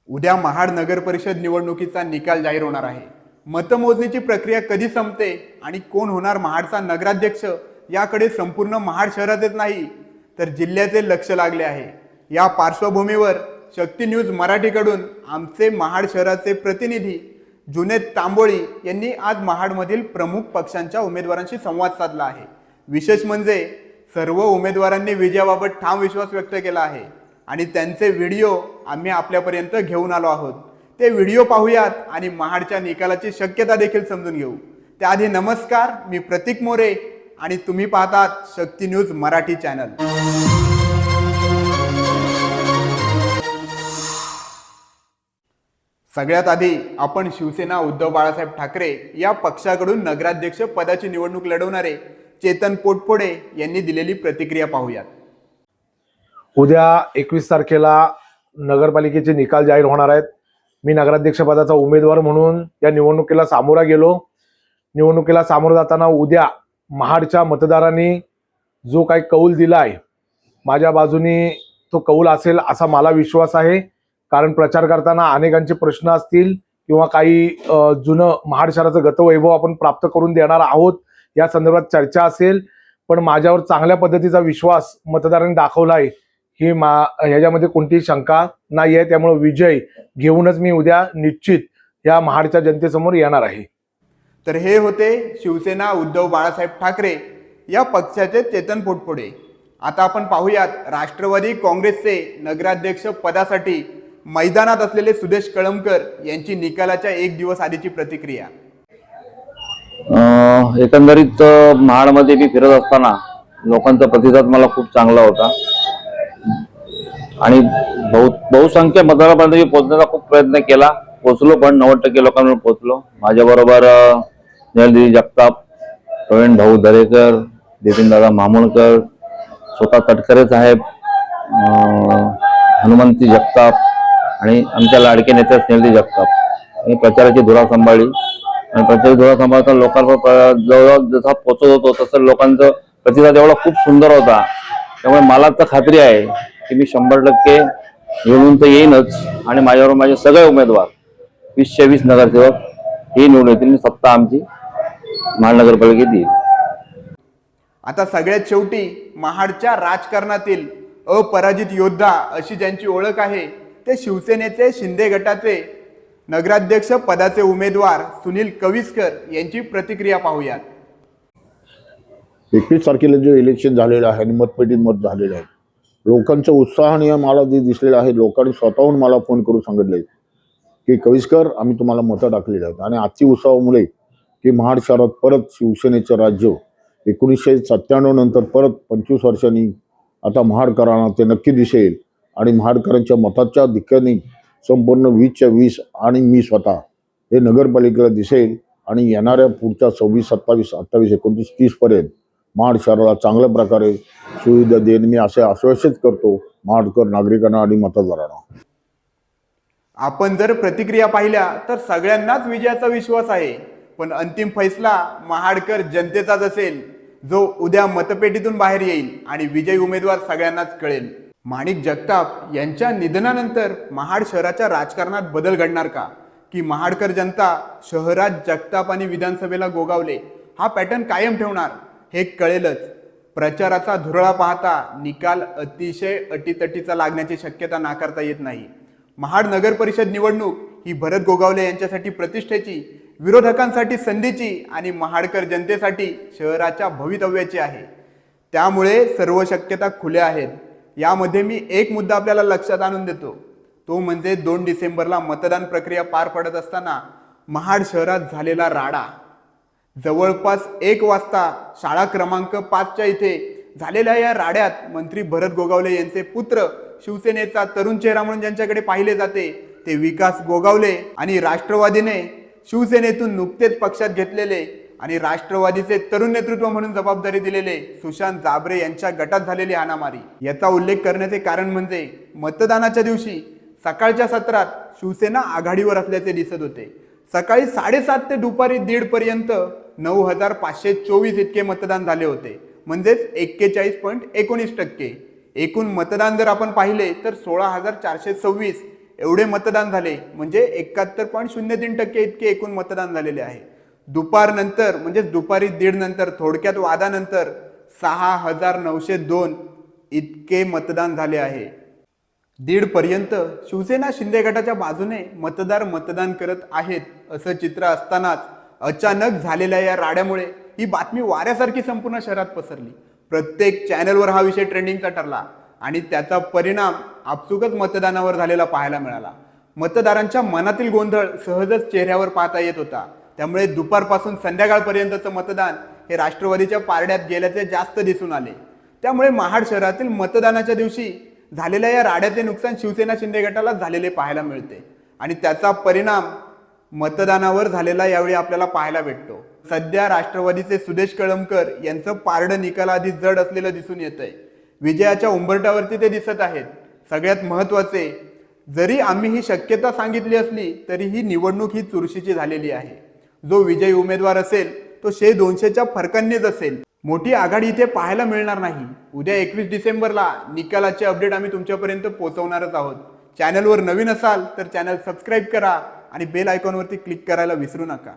उद्या महाड नगर परिषद निवडणुकीचा निकाल जाहीर होणार आहे। मतमोजणीची प्रक्रिया कधी संपते आणि कोण होणार महाडचा नगराध्यक्ष याकडे संपूर्ण महाड शहराचेच नाही तर जिल्ह्याचे लक्ष लागले आहे। या पार्श्वभूमीवर शक्ती न्यूज मराठीकडून आमचे महाड शहराचे प्रतिनिधी जुनेद तांबोळी यांनी आज महाडमधील प्रमुख पक्षांच्या उमेदवारांशी संवाद साधला आहे। विशेष म्हणजे सर्व उमेदवारांनी विजयाबाबत ठाम विश्वास व्यक्त केला आहे आणि त्यांचे व्हिडिओ आम्ही आपल्यापर्यंत घेऊन आलो आहोत। ते व्हिडिओ पाहूयात आणि महाडच्या निकालाची शक्यता देखील समजून घेऊ। त्याआधी नमस्कार, मी प्रतीक मोरे आणि तुम्ही पाहतात शक्ती न्यूज मराठी चॅनल। सगळ्यात आधी आपण शिवसेना उद्धव बाळासाहेब ठाकरे या पक्षाकडून नगराध्यक्ष पदाची निवडणूक लढवणारे चेतन पोटफोडे यांनी दिलेली प्रतिक्रिया पाहूयात। उद्या 21 तारखेला नगरपालिकेचे निकाल जाहीर होणार आहेत। मी नगराध्यक्ष पदाचा उमेदवार म्हणून या निवडणुकीला सामोरा गेलो। निवडणुकीला सामोरं जाताना उद्या महाडच्या मतदारांनी जो काही कौल दिला आहे माझ्या बाजूने तो कौल असेल असा मला विश्वास आहे। कारण प्रचार करताना अनेकांचे प्रश्न असतील किंवा काही जुनं महाड शहराचं गतवैभव आपण प्राप्त करून देणार आहोत या संदर्भात चर्चा असेल। पण माझ्यावर चांगल्या पद्धतीचा विश्वास मतदारांनी दाखवला आहे ही ह्याच्यामध्ये कोणतीही शंका नाही आहे। त्यामुळे विजय घेऊनच मी उद्या निश्चित या महाडच्या जनतेसमोर येणार आहे। तर हे होते शिवसेना उद्धव बाळासाहेब ठाकरे या पक्षाचे चेतन पोटफोडे। आता आपण पाहूयात राष्ट्रवादी काँग्रेसचे नगराध्यक्ष पदासाठी मैदानात असलेले सुदेश कळमकर यांची निकालाच्या एक दिवस आधीची प्रतिक्रिया। एकंदरीत महाडमध्ये मी फिरत असताना लोकांचा प्रतिसाद मला खूप चांगला होता आणि बहुसंख्य मतदारांपर्यंत मी पोहोचण्याचा खूप प्रयत्न केला। पोहोचलो पण 90% लोकांपर्यंत पोहोचलो। माझ्याबरोबर स्नेहलदिदी जगताप, प्रवीण भाऊ दरेकर, नितीनदादा मामुणकर, स्वतः तटकरे साहेब, हनुमंती जगताप आणि आमच्या लाडके नेत्या स्नेहलदिदी जगताप आणि प्रचाराची धुरा सांभाळली। आणि प्रचाराची धुरा सांभाळताना लोकांपर्यंत जवळजवळ जसा पोहोचत होतो तसं लोकांचा प्रतिसाद एवढा खूप सुंदर होता। त्यामुळे मला तर खात्री आहे की मी 100% निवडून तर येईनच आणि माझ्यावर माझे सगळे उमेदवार 20 नगरसेवक हे निवडून येतील। मी सत्ता आमची महानगरपालिकेत येईल। आता सगळ्यात शेवटी महाडच्या राजकारणातील अपराजित योद्धा अशी ज्यांची ओळख आहे ते शिवसेनेचे शिंदे गटाचे नगराध्यक्ष पदाचे उमेदवार सुनील कविस्कर यांची प्रतिक्रिया पाहूयात। 21 तारखेला जे इलेक्शन झालेलं आहे आणि मतपेटीत मत झालेलं आहे, लोकांच्या उत्साहाने मला जे दिसलेलं आहे, लोकांनी स्वतःहून मला फोन करून सांगितले की कविस्कर आम्ही तुम्हाला मतं टाकलेली आहेत। आणि आजची उत्साहामुळे की महाड शहरात परत शिवसेनेचं राज्य 1997 नंतर परत 25 वर्षांनी आता महाडकरांना ते नक्की दिसेल आणि महाडकरांच्या मताच्या दिक्कनी संपूर्ण 20च्या 20 आणि मी स्वतः हे नगरपालिकेला दिसेल आणि येणाऱ्या पुढच्या 26, 27, 28, 29, 30 पर्यंत महाड शहराला चांगल्या प्रकारे सुविधा देईन मी असे आश्वासित करतो महाडकर नागरिकांना आणि मतदारांना। आपण जर प्रतिक्रिया पाहिल्या तर सगळ्यांनाच विजयाचा विश्वास आहे, पण अंतिम फैसला महाडकर जनतेचाच असेल जो उद्या मतपेटीतून बाहेर येईल आणि विजयी उमेदवार सगळ्यांनाच कळेल। माणिक जगताप यांच्या निधनानंतर महाड शहराच्या राजकारणात बदल घडणार का, की महाडकर जनता शहरात जगताप आणि विधानसभेला गोगावले हा पॅटर्न कायम ठेवणार हे कळेलच। प्रचाराचा धुरळा पाहता निकाल अतिशय अटीतटीचा लागण्याची शक्यता नाकारता येत नाही। महाड नगर परिषद निवडणूक ही भरत गोगावले यांच्यासाठी प्रतिष्ठेची, विरोधकांसाठी संधीची आणि महाडकर जनतेसाठी शहराच्या भवितव्याची आहे। त्यामुळे सर्व शक्यता खुल्या आहेत। यामध्ये मी एक मुद्दा आपल्याला लक्षात आणून देतो, तो म्हणजे 2 डिसेंबरला मतदान प्रक्रिया पार पडत असताना महाड शहरात झालेला राडा। जवळपास 1 वाजता शाळा क्रमांक 5च्या इथे झालेल्या या राड्यात मंत्री भरत गोगावले यांचे पुत्र, शिवसेनेचा तरुण चेहरा म्हणून ज्यांच्याकडे पाहिले जाते ते विकास गोगावले आणि राष्ट्रवादीने शिवसेनेतून नुकतेच पक्षात घेतलेले आणि राष्ट्रवादीचे तरुण नेतृत्व म्हणून जबाबदारी दिलेले सुशांत जाबरे यांच्या गटात झालेली हाणामारी। याचा उल्लेख करण्याचे कारण म्हणजे मतदानाच्या दिवशी सकाळच्या सत्रात शिवसेना आघाडीवर असल्याचे दिसत होते। सकाळी 7:30 ते दुपारी 1:30 पर्यंत 9,524 इतके मतदान झाले होते, म्हणजेच 41.19%। एकूण मतदान जर आपण पाहिले तर 16,426 एवढे मतदान झाले, म्हणजे 71.03% इतके एकूण मतदान झालेले आहे. दुपारनंतर म्हणजेच दुपारी 1:30 नंतर थोडक्यात वादानंतर 6,902 इतके मतदान झाले आहे. 1:30 पर्यंत शिवसेना शिंदे गटाच्या बाजूने मतदान करत आहेत असं चित्र असतानाच अचानक झालेल्या या राड्यामुळे ही बातमी वाऱ्यासारखी संपूर्ण शहरात पसरली. प्रत्येक चॅनलवर हा विषय ट्रेंडिंगचा ठरला आणि त्याचा परिणाम आपसुकच मतदानावर झालेला पाहायला मिळाला. मतदारांच्या मनातील गोंधळ सहजच चेहऱ्यावर पाहता येत होता. त्यामुळे दुपारपासून संध्याकाळपर्यंतचं मतदान हे राष्ट्रवादीच्या पारड्यात गेल्याचे जास्त दिसून आले. त्यामुळे महाड शहरातील मतदानाच्या दिवशी झालेल्या या राड्याचे नुकसान शिवसेना शिंदे गटाला झालेले पाहायला मिळते आणि त्याचा परिणाम मतदानावर झालेला यावेळी आपल्याला पाहायला भेटतो. सध्या राष्ट्रवादीचे सुदेश कळमकर यांचं पारडं निकालाआधी जड असलेलं दिसून येतंय. विजयाच्या उंबरठ्यावरती ते दिसत आहेत. सगळ्यात महत्त्वाचे, जरी आम्ही ही शक्यता सांगितली असली तरी ही निवडणूक ही चुरशीची झालेली आहे. जो विजयी उमेदवार असेल तो 100-200च्या फरकांनीच असेल. मोठी आघाडी इथे पाहायला मिळणार नाही. उद्या 21 डिसेंबरला निकालाचे अपडेट आम्ही तुमच्यापर्यंत पोहोचवणारच आहोत. चॅनलवर नवीन असाल तर चॅनल सबस्क्राईब करा आणि बेल आयकॉनवरती क्लिक करायला विसरू नका.